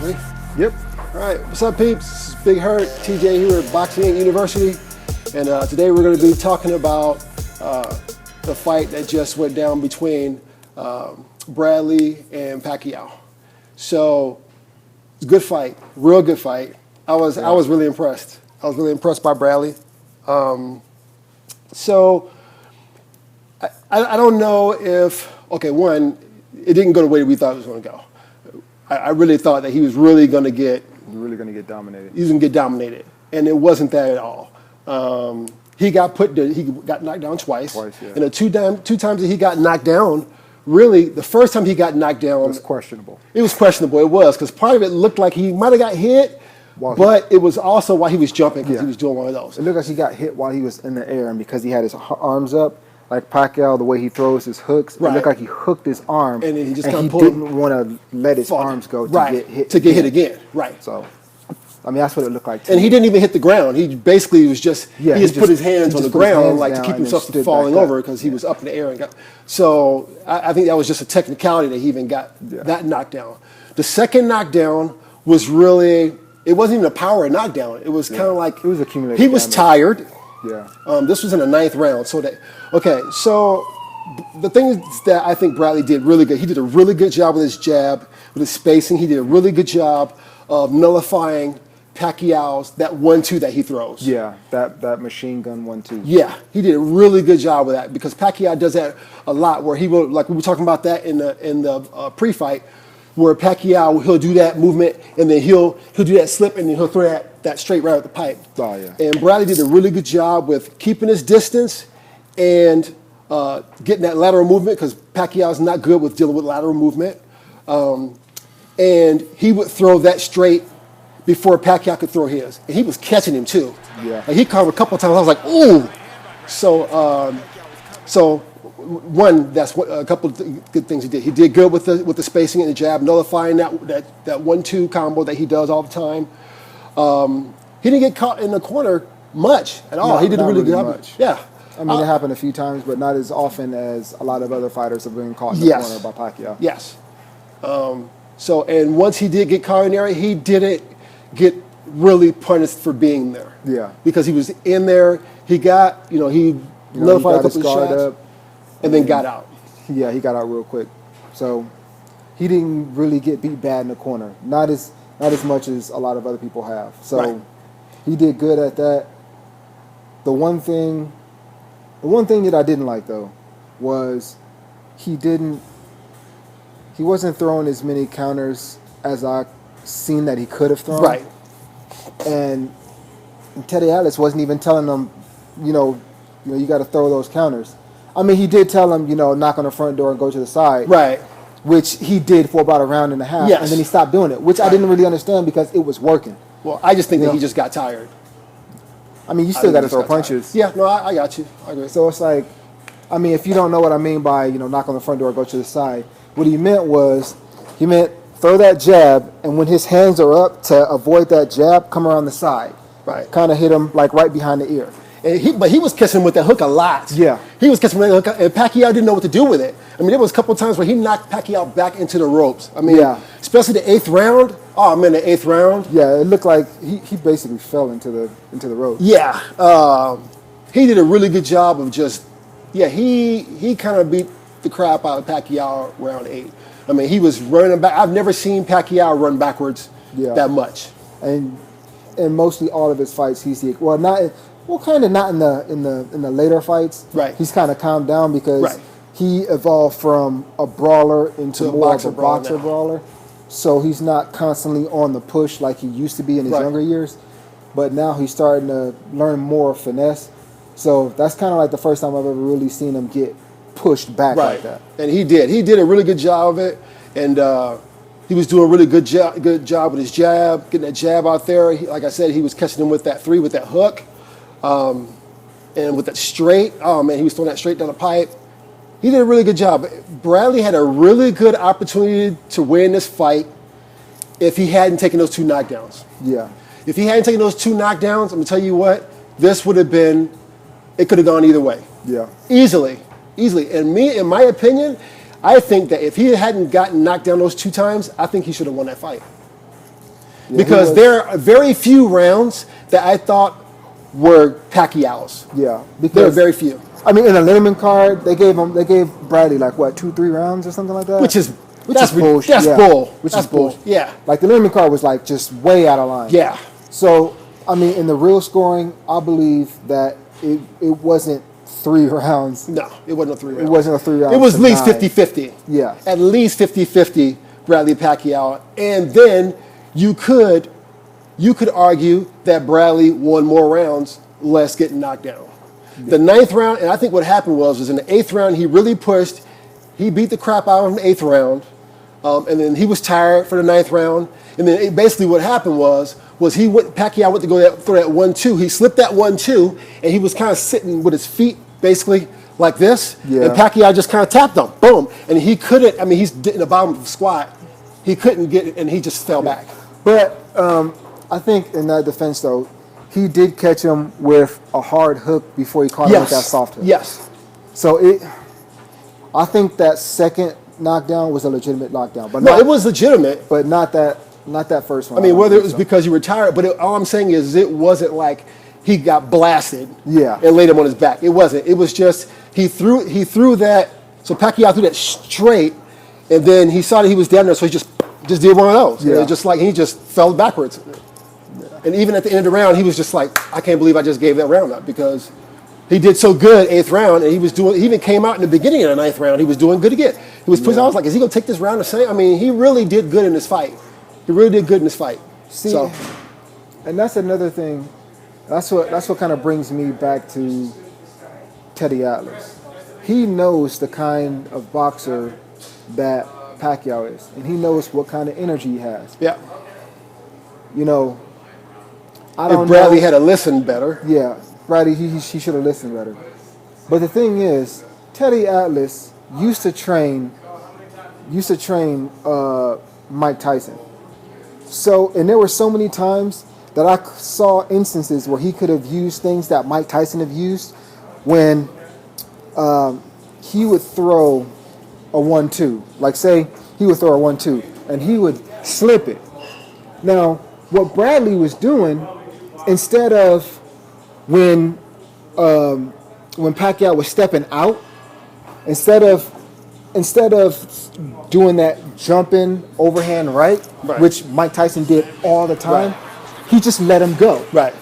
Ready? Yep. All right, what's up, peeps? This is Big Hurt, TJ here at Boxing Inc. University, and today we're going to be talking about the fight that just went down between Bradley and Pacquiao. So, it's a good fight, real good fight. I was really impressed. I was really impressed by Bradley. So, I don't know if, okay, one, it didn't go the way we thought it was going to go. I really thought that he was really going to get... Really going to get dominated. He was going to get dominated, and it wasn't that at all. He got knocked down twice. Twice, yeah. And the two times that he got knocked down, really, the first time he got knocked down... It was questionable. It was questionable, it was, because part of it looked like he might have got hit, but it was also while he was jumping, because he was doing one of those. It looked like he got hit while he was in the air, and because he had his arms up, like Pacquiao, the way he throws his hooks, it looked like he hooked his arm, and then he just didn't want to let his arms go to get hit. To get hit again, right. So, I mean, that's what it looked like. And he didn't even hit the ground. He basically was just, he just put his hands on the ground, like to keep himself from falling over, because he was up in the air. And got, so I think that was just a technicality that he even got that knockdown. The second knockdown was really, it wasn't even a power knockdown. It was kind of like, it was accumulated. He was tired. Yeah. This was in the 9th round. So so the things that I think Bradley did really good, he did a really good job with his jab, with his spacing. He did a really good job of nullifying Pacquiao's, that 1-2 that he throws. Yeah, that machine gun 1-2. Yeah, he did a really good job with that, because Pacquiao does that a lot, where he will, like we were talking about that in the pre-fight, where Pacquiao, he'll do that movement, and then he'll do that slip, and then he'll throw that straight right at the pipe. Oh, yeah. And Bradley did a really good job with keeping his distance and getting that lateral movement, because Pacquiao's not good with dealing with lateral movement. And he would throw that straight before Pacquiao could throw his. And he was catching him too. Yeah. Like he caught him a couple of times. I was like, ooh. So one, that's a couple of good things he did. He did good with the spacing and the jab, nullifying that 1-2 combo that he does all the time. He didn't get caught in the corner much at all. He did a really good job. Yeah. I mean, it happened a few times, but not as often as a lot of other fighters have been caught in the corner by Pacquiao. Yes. And once he did get caught in there, he didn't get really punished for being there. Yeah. Because he was in there, he got, he nullified a couple of shots up, and then got out. Yeah, he got out real quick. So he didn't really get beat bad in the corner. Not as much as a lot of other people have. So he did good at that. The one thing that I didn't like, though, was he wasn't throwing as many counters as I seen that he could have thrown. Right. And Teddy Atlas wasn't even telling him, you got to throw those counters. I mean, he did tell him, knock on the front door and go to the side. Right. Which he did for about a round and a half. Yes. And then he stopped doing it, which I didn't really understand, because it was working. Well, I just think that he just got tired. I mean, you still got to throw punches. Tired. Yeah, no, I got you. I agree. So it's like, I mean, if you don't know what I mean by, knock on the front door, go to the side, what he meant was, throw that jab, and when his hands are up to avoid that jab, come around the side. Right. Kind of hit him like right behind the ear. But he was catching him with that hook a lot. Yeah. He was catching him with that hook, and Pacquiao didn't know what to do with it. I mean, there was a couple of times where he knocked Pacquiao back into the ropes. I mean, especially the 8th round. Oh, man, the 8th round. Yeah, it looked like he basically fell into the ropes. Yeah. He did a really good job of just, he kind of beat the crap out of Pacquiao round 8. I mean, he was running back. I've never seen Pacquiao run backwards that much. And mostly all of his fights, kind of not in the later fights. Right. He's kind of calmed down, because he evolved from a brawler into more of a boxer brawler. So he's not constantly on the push like he used to be in his younger years. But now he's starting to learn more finesse. So that's kind of like the first time I've ever really seen him get pushed back like that. And he did. He did a really good job of it. And he was doing a really good job with his jab, getting that jab out there. Like I said, he was catching him with that 3, with that hook. And with that straight, oh man, he was throwing that straight down the pipe. He did a really good job. Bradley had a really good opportunity to win this fight if he hadn't taken those 2 knockdowns. Yeah. If he hadn't taken those 2 knockdowns, I'm going to tell you what, this would have been, it could have gone either way. Yeah. Easily. And in my opinion, I think that if he hadn't gotten knocked down those 2 times, I think he should have won that fight. because there are very few rounds that I thought were Pacquiao's. Yeah, because there are very few. I mean, in a Letterman card, they gave Bradley like what 2-3 rounds or something like that, Which is bullshit. That's bull. Which that's is bull. Yeah. Like the Letterman card was like just way out of line. Yeah. So I mean, in the real scoring, I believe that it wasn't 3 rounds. No, it wasn't a 3 round. It wasn't a 3 round. It was at least 9. 50-50. Yeah. At least 50-50 Bradley Pacquiao. And then you could argue that Bradley won more rounds, less getting knocked down. Yeah. The 9th round, and I think what happened was in the 8th round, he really pushed. He beat the crap out of him in the 8th round. And then he was tired for the 9th round. And then basically what happened was Pacquiao went to go throw that 1-2. He slipped that 1-2, and he was kind of sitting with his feet basically like this. Yeah. And Pacquiao just kind of tapped him, boom. And he couldn't, I mean, he's in the bottom of the squat. He couldn't get it, and he just fell back. But I think in that defense, though, he did catch him with a hard hook before he caught him with that soft hook. Yes. So I think that second knockdown was a legitimate knockdown. But No, it was legitimate. But not that first one. I mean, whether it was because you were tired, but all I'm saying is it wasn't like he got blasted and laid him on his back. It wasn't. It was just he threw that. So Pacquiao threw that straight, and then he saw that he was down there, so he just did one of those. Yeah. Just like he just fell backwards. Yeah. And even at the end of the round, he was just like, I can't believe I just gave that round up because he did so good 8th round, and he even came out in the beginning of the 9th round. He was doing good again. He was pushing. I was like, is he going to take this round the same? I mean, he really did good in this fight. He really did good in this fight. See, and that's another thing. That's what kind of brings me back to Teddy Atlas. He knows the kind of boxer that Pacquiao is, and he knows what kind of energy he has. Yeah. You know, I don't know. If Bradley had to listen better. Yeah, Bradley, he should have listened better. But the thing is, Teddy Atlas used to train Mike Tyson. So, and there were so many times that I saw instances where he could have used things that Mike Tyson have used when he would throw a 1-2. Like say he would throw a 1-2 and he would slip it. Now, what Bradley was doing, instead of when Pacquiao was stepping out, instead of doing that jumping overhand right, which Mike Tyson did all the time, he just let him go. Right.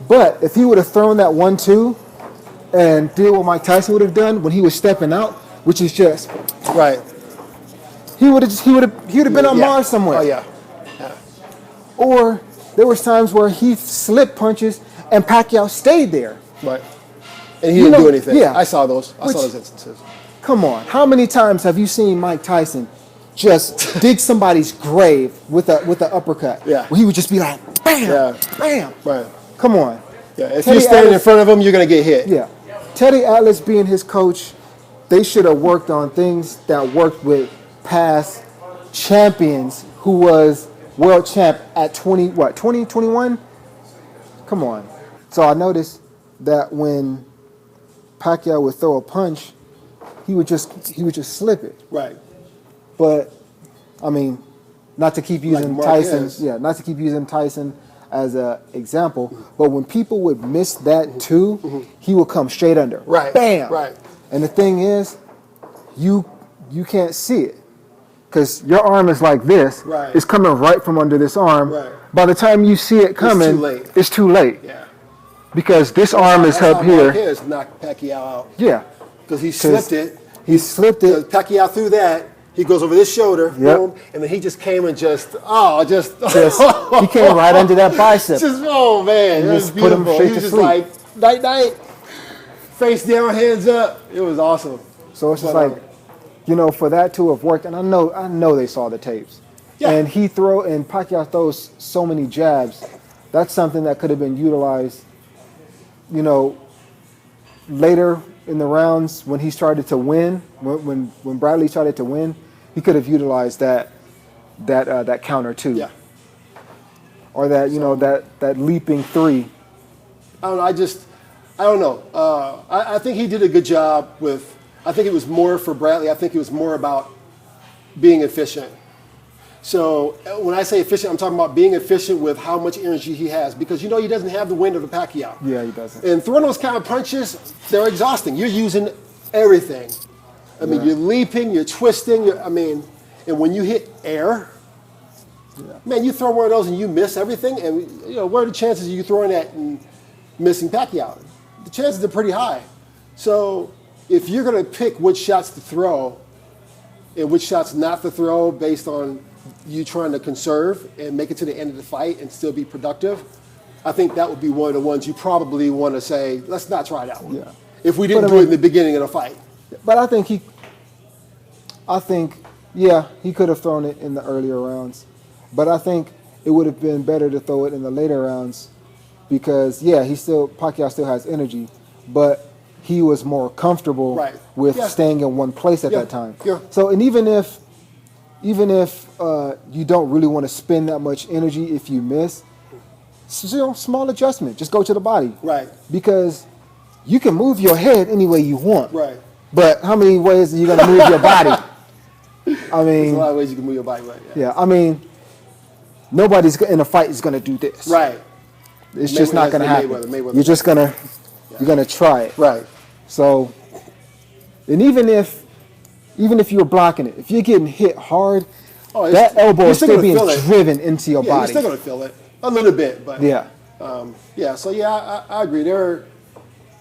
But if he would have thrown that 1-2 and did what Mike Tyson would have done when he was stepping out, which is just he would have been on Mars somewhere. Oh yeah. Or there was times where he slipped punches and Pacquiao stayed there. Right. And he didn't do anything. Yeah. I saw those instances. Come on. How many times have you seen Mike Tyson just dig somebody's grave with a uppercut? Yeah. Where he would just be like, bam, bam. Right. Come on. Yeah. If you're standing in front of him, you're going to get hit. Yeah. Teddy Atlas being his coach, they should have worked on things that worked with past champions who was world champ at 21? Come on. So I noticed that when Pacquiao would throw a punch, he would just slip it. Right. But I mean, not to keep using not to keep using Tyson as an example, but when people would miss that too, he would come straight under. Right. Bam. Right. And the thing is, you can't see it because your arm is like this. Right. It's coming right from under this arm. Right. By the time you see it coming, it's too late. Yeah. Because this arm is up here. His knocked Pacquiao out. Yeah. Because he slipped it. He slipped it. Pacquiao threw that. He goes over this shoulder, boom, and then he just came and he came right under that bicep. Oh man, it was beautiful. Put him straight to sleep. Like night night, face down, hands up. It was awesome. So it's just like, for that to have worked, and I know they saw the tapes. Yeah. And Pacquiao throws so many jabs. That's something that could have been utilized, later in the rounds when he started to win, when Bradley started to win, he could have utilized that counter too. Yeah. Or that leaping 3. I don't know. I don't know. I think he did a good job with. I think it was more for Bradley. I think it was more about being efficient. So when I say efficient, I'm talking about being efficient with how much energy he has, because he doesn't have the wind of the Pacquiao. Yeah, he doesn't. And throwing those kind of punches, they're exhausting. You're using everything. I mean, you're leaping, you're twisting. And when you hit air, man, you throw one of those and you miss everything. And what are the chances of you throwing that and missing Pacquiao? The chances are pretty high. So if you're going to pick which shots to throw and which shots not to throw based on you trying to conserve and make it to the end of the fight and still be productive, I think that would be one of the ones you probably want to say, let's not try that one. Yeah. If we didn't do it in the beginning of the fight. But I think he could have thrown it in the earlier rounds. But I think it would have been better to throw it in the later rounds because, Pacquiao still has energy, but he was more comfortable with staying in one place at that time. Yeah. So, and even if you don't really want to spend that much energy if you miss, small adjustment, just go to the body. Right. Because you can move your head any way you want. Right. But how many ways are you going to move your body? I mean, there's a lot of ways you can move your body, right? Yeah, I mean, nobody's in a fight is going to do this. Right. It's just not going to happen. Mayweather. You're just you're going to try it. Right. So, and even if you're blocking it, if you're getting hit hard, that elbow is still being driven into your body. You're still going to feel it a little bit, but yeah. So I agree there.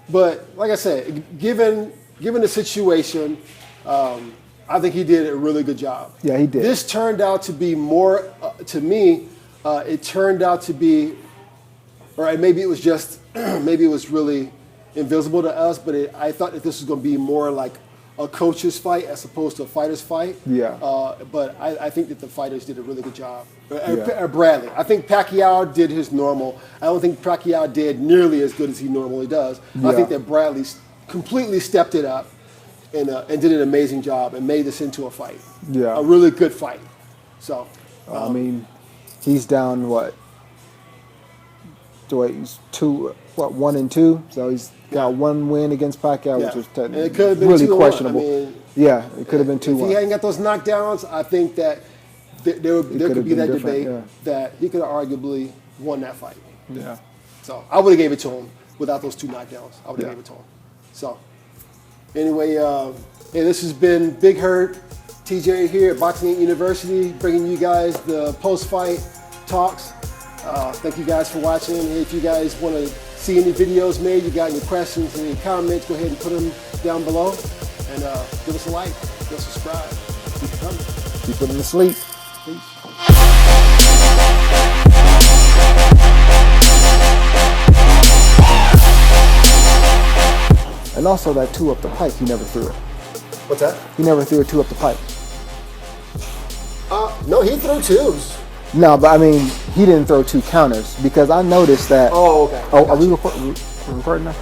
But like I said, given the situation, I think he did a really good job. Yeah, he did. This turned out to be more, to me, it turned out to be, or maybe it was just, maybe it was really invisible to us, but I thought that this was going to be more like a coach's fight as opposed to a fighter's fight. Yeah. But I think that the fighters did a really good job. Bradley. I think Pacquiao did his normal. I don't think Pacquiao did nearly as good as he normally does. Yeah. I think that Bradley completely stepped it up and did an amazing job and made this into a fight. Yeah. A really good fight. So. I mean, he's down what? He's 1-2. So he's got one win against Pacquiao, which was technically really questionable. It could have been 2-1. If he hadn't got those knockdowns, I think that there could be that debate that he could have arguably won that fight. Yeah. So I would have gave it to him without those 2 knockdowns. I would have gave it to him. So anyway, this has been Big Hurt, TJ here at Boxing Inc. University, bringing you guys the post-fight talks. Thank you guys for watching. If you guys want to see any videos made, you got any questions, any comments, go ahead and put them down below. And give us a like, give us a subscribe. Keep it coming. Keep putting to sleep. Peace. And also that 2 up the pipe, he never threw it. What's that? He never threw a 2 up the pipe. No, he threw 2s. No, but I mean, he didn't throw 2 counters because I noticed that. Oh, okay. Oh, are we recording now?